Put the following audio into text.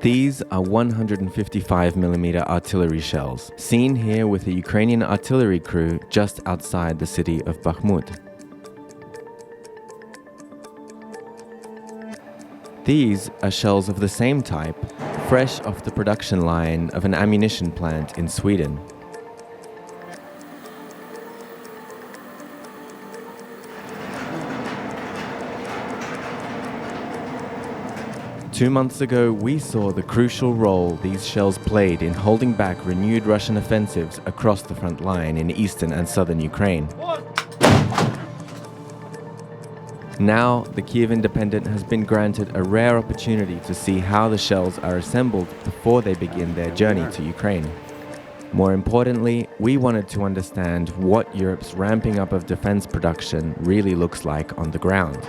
These are 155mm artillery shells, seen here with a Ukrainian artillery crew just outside the city of Bakhmut. These are shells of the same type, fresh off the production line of an ammunition plant in Sweden. Two months ago, we saw the crucial role these shells played in holding back renewed Russian offensives across the front line in eastern and southern Ukraine. Now, the Kyiv Independent has been granted a rare opportunity to see how the shells are assembled before they begin their journey to Ukraine. More importantly, we wanted to understand what Europe's ramping up of defense production really looks like on the ground.